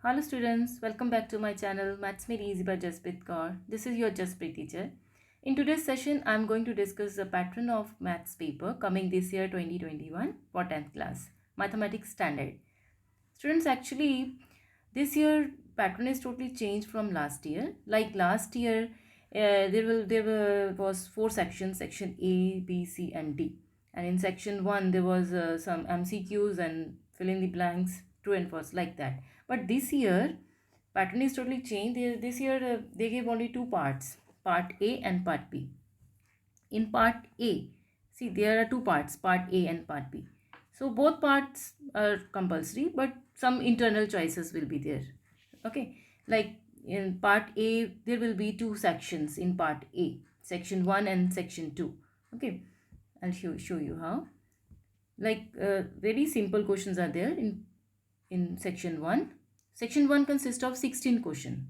Hello students, welcome back to my channel Maths Made Easy by Jasprit Kaur. This is your Jasprit teacher. In today's session, I am going to discuss the pattern of maths paper coming this year 2021 for 10th class, Mathematics Standard. Students, actually this year pattern is totally changed from last year. Like last year, was four sections: section A, B, C, and D. And in section 1 there was some MCQs and fill in the blanks, true and false, like that. But this year pattern is totally changed. This year they gave only two parts, part A and part B. In part A, see, there are two parts, part A and part B. So both parts are compulsory, but some internal choices will be there. Okay, like in part A there will be two sections in part A, section 1 and section 2. Okay, I'll show you how. Like very simple questions are there in section 1. Section 1 consists of 16 question,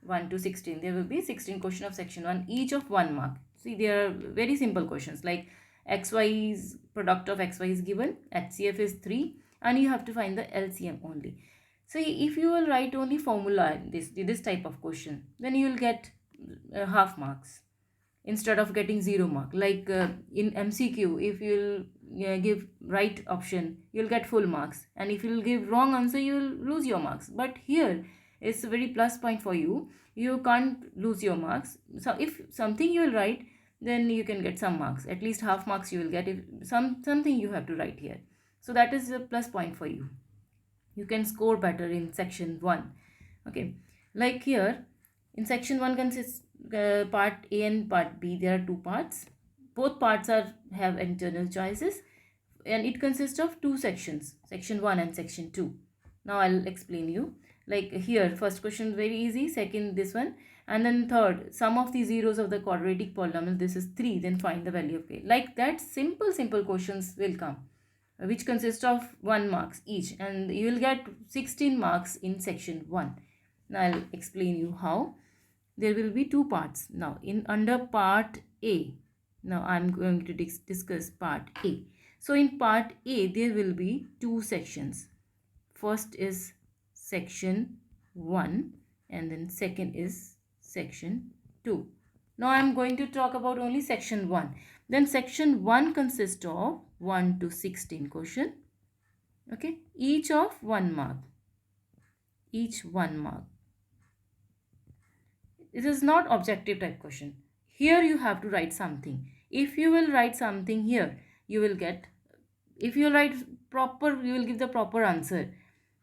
1 to 16. There will be 16 question of section 1, each of 1 mark. See, they are very simple questions like xy is product of xy is given, HCF is 3, and you have to find the LCM only. So if you will write only formula in this type of question, then you will get half marks instead of getting 0 mark. Like in MCQ, if you'll give right option, you'll get full marks, and if you'll give wrong answer, you'll lose your marks. But here it's a very plus point for you. You can't lose your marks. So if something you will write, then you can get some marks, at least half marks you will get if something you have to write here. So that is a plus point for you. You can score better in section 1. Okay, like here in section 1 consists part A and part B. There are two parts. Both parts have internal choices, and it consists of two sections, section 1 and section 2. Now I'll explain you. Like here, first question very easy, second this one, and then third, sum of the zeros of the quadratic polynomial, this is 3, then find the value of k. Like that, simple questions will come, which consist of 1 marks each, and you will get 16 marks in section 1. Now I'll explain you how. There will be two parts. Now in under part A, now I'm going to discuss part A. So in part A there will be two sections. First is section 1, and then second is section 2. Now I'm going to talk about only section 1. Then section 1 consists of 1 to 16 question. Okay, each of 1 mark. Each 1 mark. This is not objective type question. Here you have to write something. If you will write something here, you will get, if you write proper, you will give the proper answer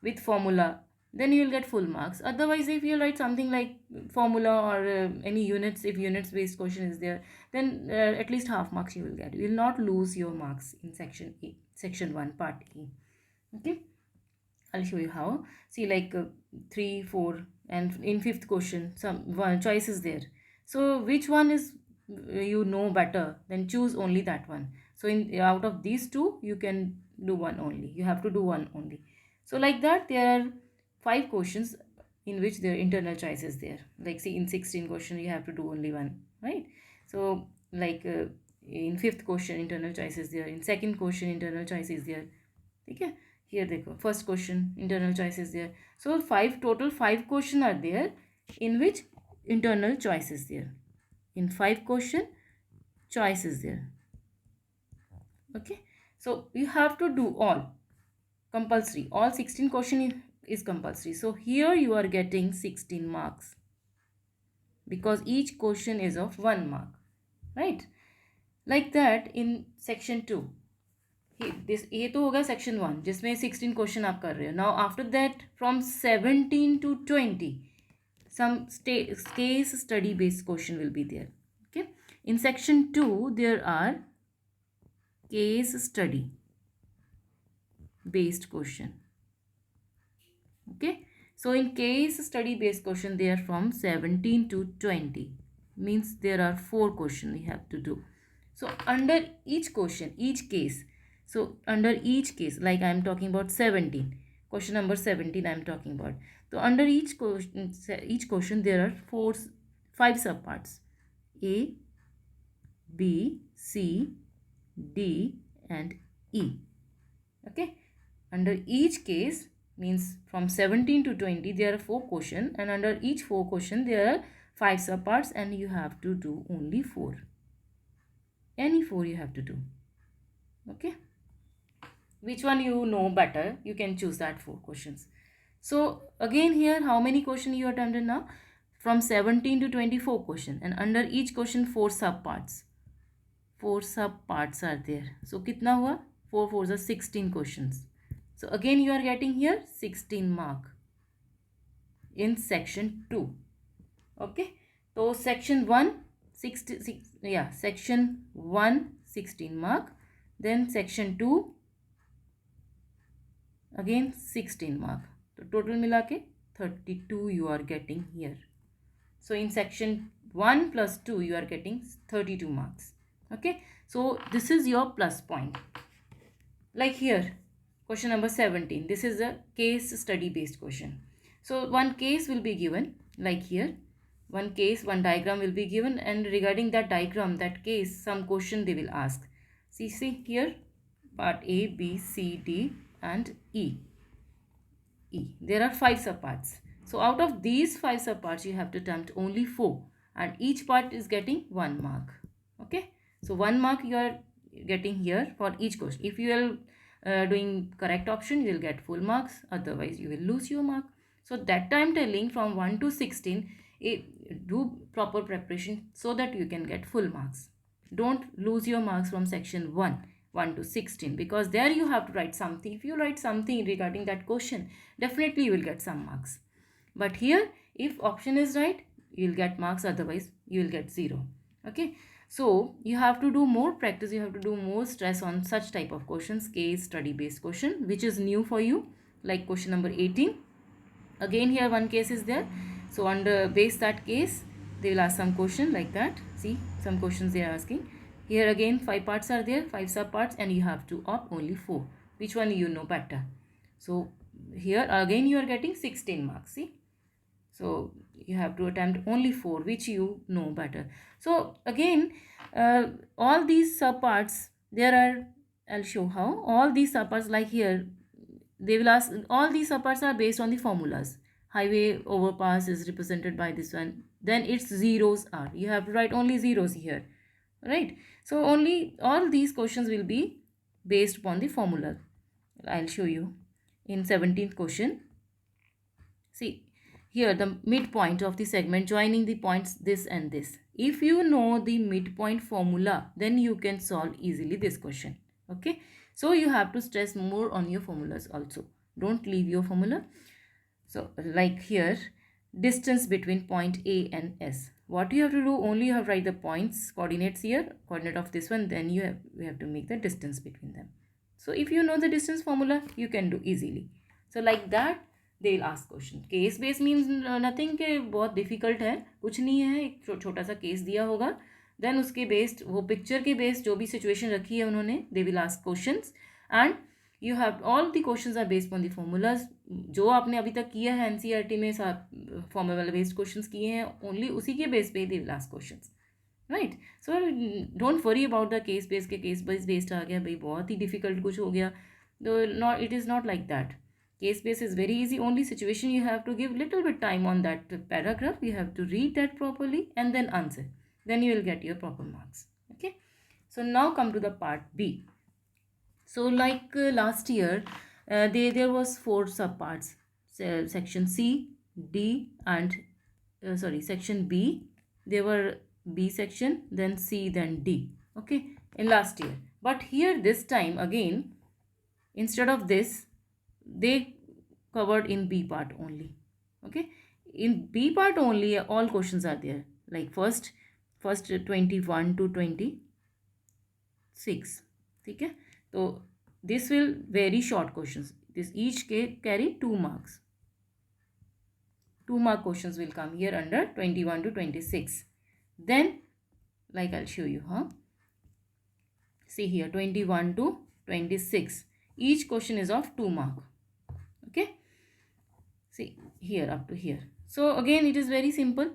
with formula, then you will get full marks. Otherwise, if you write something like formula or any units, if units based question is there, then at least half marks you will get. You will not lose your marks in section A, section 1, part A. Okay, I'll show you how. See, like 3, 4, and in fifth question, some one choice is there. So which one is you know better? Then choose only that one. So in out of these two, you can do one only. You have to do one only. So like that, there are 5 questions in which their internal choice is there. Like see, in 16 question, you have to do only one, right? So like in fifth question, internal choice is there. In second question, internal choice is there. Okay, here देखो first question internal choice is there. So total 5 question are there in which internal choice is there. In 5 question, choice is there. Okay, so you have to do all compulsory. All 16 question is compulsory. So here you are getting 16 marks because each question is of 1 mark, right? Like that in section 2. ये तो होगा section 1 जिसमें 16 question आप कर रहे हो. Now after that from 17 to 20 some case study based question will be there. Okay, in section 2 there are case study based question. Okay, so in case study based question they are from 17 to 20, means there are 4 questions we have to do. So under each question, each case, so under each case, like I am talking about 17, question number 17 I am talking about. So under each question there are 5 subparts: A, B, C, D, and E. Okay, under each case means from 17 to 20 there are 4 questions, and under each 4 question there are 5 subparts, and you have to do only 4. Any 4 you have to do. Okay, which one you know better, you can choose that 4 questions. So again here, how many questions you attempted now? From 17 to 24 question, and under each question 4 subparts. 4 subparts are there. So kitna hua? 4 4s are 16 questions. So again you are getting here 16 mark in section 2. Okay. So section 1 section 1 16 mark, then section 2 again 16 mark. So total mila ke 32 you are getting here. So in section 1 plus 2 you are getting 32 marks. Okay. So this is your plus point. Like here, question number 17. This is a case study based question. So one case will be given, like here. One case, one diagram will be given, and regarding that diagram, that case, some question they will ask. See here, part A, B, C, D and E. There are 5 subparts. So out of these 5 subparts, you have to attempt only 4, and each part is getting 1 mark. Okay. So 1 mark you are getting here for each question. If you are doing correct option, you will get full marks. Otherwise, you will lose your mark. So that time telling from 1 to 16, do proper preparation so that you can get full marks. Don't lose your marks from section 1 to 16, because there you have to write something. If you write something regarding that question, definitely you will get some marks. But here, if option is right, you will get marks. Otherwise, you will get 0. Okay. So you have to do more practice. You have to do more stress on such type of questions, case study based question, which is new for you. Like question number 18. Again here one case is there. So under base that case, they will ask some question like that. See, some questions they are asking. Here again 5 parts are there, 5 subparts, and you have to opt only 4. Which one you know better? So here again you are getting 16 marks. See, so you have to attempt only 4, which you know better. So again, all these subparts there are. I'll show how all these subparts, like here they will ask, all these subparts are based on the formulas. Highway overpass is represented by this one, then its zeros are, you have to write only zeros here, right? So only all these questions will be based upon the formula. I'll show you in 17th question. See here, the midpoint of the segment joining the points this and this. If you know the midpoint formula, then you can solve easily this question. Okay. So you have to stress more on your formulas also. Don't leave your formula. So like here, distance between point A and S. What you have to do, only you have to write the points, coordinates here, coordinate of this one, then you have to make the distance between them. So if you know the distance formula, you can do easily. So like that, they will ask question. Case based means nothing के बहुत difficult है, कुछ नहीं है, एक छोटा सा case दिया होगा, then उसके based, वो picture के based जो भी situation रखी है उन्होंने, they will ask questions, and you have all the questions are based on the formulas. जो आपने अभी तक किया है NCERT में formula based questions किए हैं, only उसी के base पे they will ask questions, right? So don't worry about the case based के case based आ गया भाई बहुत ही difficult कुछ हो गया, no, it is not like that. Case based is very easy. Only situation you have to give little bit time on that paragraph. You have to read that properly and then answer. Then you will get your proper marks. Okay. So now come to the part B. So like last year, there was 4 subparts. Section C, D and section B. There were B section, then C, then D. Okay. In last year. But here this time again, instead of this, they covered in B part only. Okay. In B part only, all questions are there. Like first 21 to 26. Okay. So this will very short questions. This each carry 2 marks. 2 mark questions will come here under 21 to 26. Then like I'll show you. See here 21 to 26. Each question is of 2 mark. Okay. See here up to here. So again it is very simple.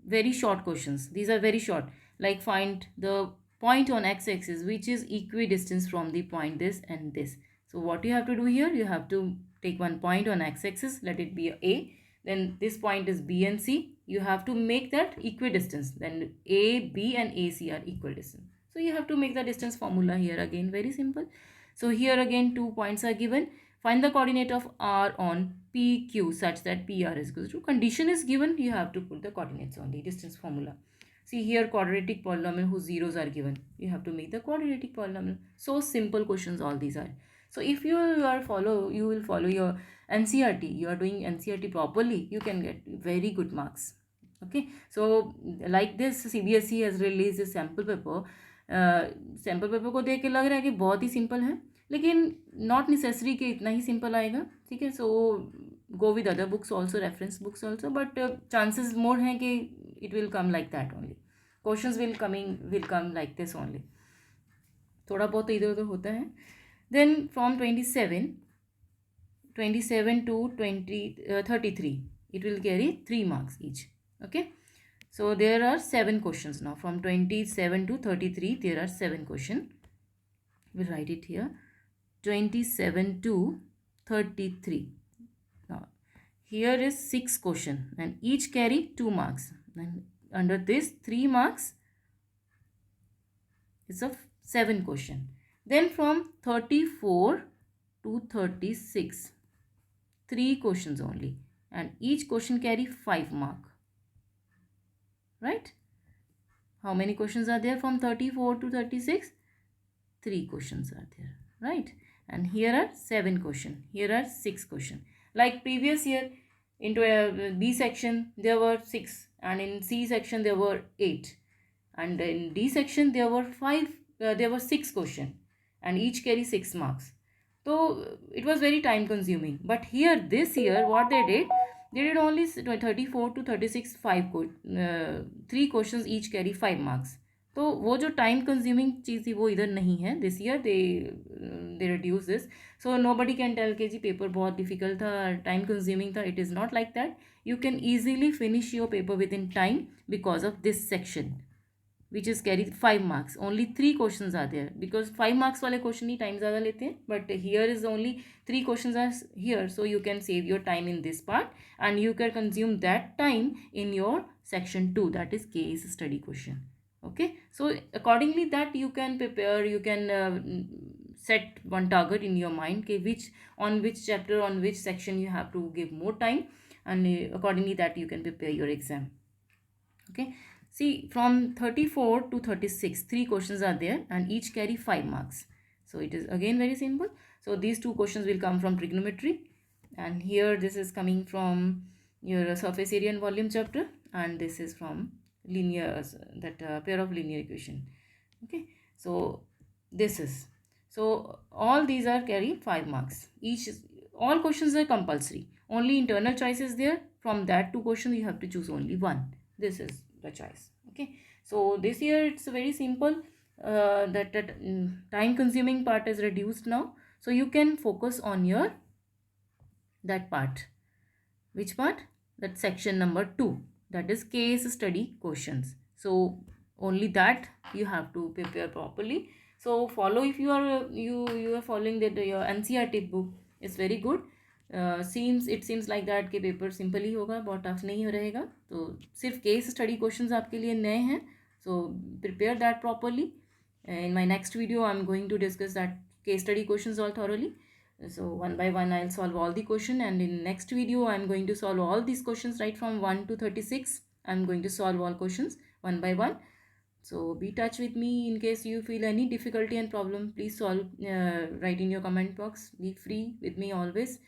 Very short questions. These are very short. Like find the point on x-axis which is equidistant from the point this and this. So what you have to do here, you have to take one point on x-axis, let it be a, then this point is b and c. You have to make that equidistance, then a, b and ac are equidistant. So you have to make the distance formula here again, very simple. So here again 2 points are given. Find the coordinate of r on pq such that pr is equal to, condition is given, you have to put the coordinates on the distance formula. See here, quadratic polynomial whose zeros are given, you have to make the quadratic polynomial. So simple questions all these are. So if you will follow your NCERT, you are doing NCERT properly, you can get very good marks. Okay, so like this CBSE has released a sample paper. Sample paper को देख के लग रहा है कि बहुत ही simple है, लेकिन नॉट नेसेसरी कि इतना ही सिंपल आएगा. ठीक है, so go with other books also, reference books also, but chances more हैं कि it will come like that only. Questions will come like this only. थोड़ा बहुत इधर उधर होता है. Then from 27 to 33, it will carry 3 marks each. Okay, so there are 7 questions now. From 27 to 33 there are 7 questions. We'll write it here. 27 to 33. Now here is 6 question and each carry 2 marks. And under this 3 marks is of 7 question. Then from 34 to 36, 3 questions only, and each question carry 5 mark. Right? How many questions are there from 34 to 36? 3 questions are there. Right? And here are 7 questions. Here are 6 questions. Like previous year, into a B section there were 6, and in C section there were 8, and in D section there were 6 questions, and each carry 6 marks. So it was very time consuming. But here this year what they did only 34 to 36 3 questions each carry 5 marks. तो वो जो time consuming चीज़ थी वो इधर नहीं है. This year they reduce this. So nobody can tell K G paper बहुत difficult था, टाइम कंज्यूमिंग था. It is not like that. You can easily finish your paper within time because of this section which is carry 5 marks. Only 3 questions are there, because 5 marks वाले question ही time ज़्यादा लेते हैं, but here is only 3 questions are here, so you can save your time in this part and you can consume that time in your section 2, that is case study question. Okay, so accordingly that you can prepare, you can set one target in your mind कि which chapter, on which section you have to give more time, and accordingly that you can prepare your exam. Okay, see, from 34 to 36, 3 questions are there and each carry 5 marks. So it is again very simple. So these 2 questions will come from trigonometry, and here this is coming from your surface area and volume chapter, and this is from linear, pair of linear equation. Okay, so this is, so all these are carry 5 marks each. All questions are compulsory, only internal choice is there. From that 2 questions you have to choose only one. This is the choice. Okay, so this year it's very simple. That time consuming part is reduced now, so you can focus on your that part. Which part? That section number 2, that is case study questions. So only that you have to prepare properly. So follow, if you are following that your NCERT book is very good. It seems like that कि paper simple ही होगा, बहुत tough नहीं रहेगा. तो सिर्फ case study questions आपके लिए नए हैं, so prepare that properly. In my next video I'm going to discuss that case study questions all thoroughly. So one by one I'll solve all the question, and in next video I'm going to solve all these questions right from 1 to 36. I'm going to solve all questions one by one. So be in touch with me in case you feel any difficulty and problem. Please write in your comment box. Be free with me always.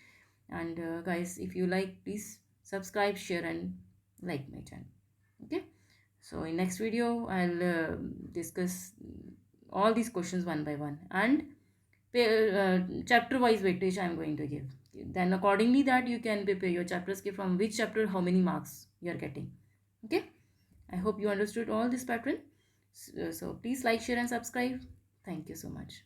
And guys, if you like, please subscribe, share and like my channel. Okay, so in next video I'll discuss all these questions one by one, and chapter wise weightage I am going to give. Then accordingly that you can prepare your chapters from which chapter how many marks you are getting. Okay, I hope you understood all this pattern. So please like, share and subscribe. Thank you so much.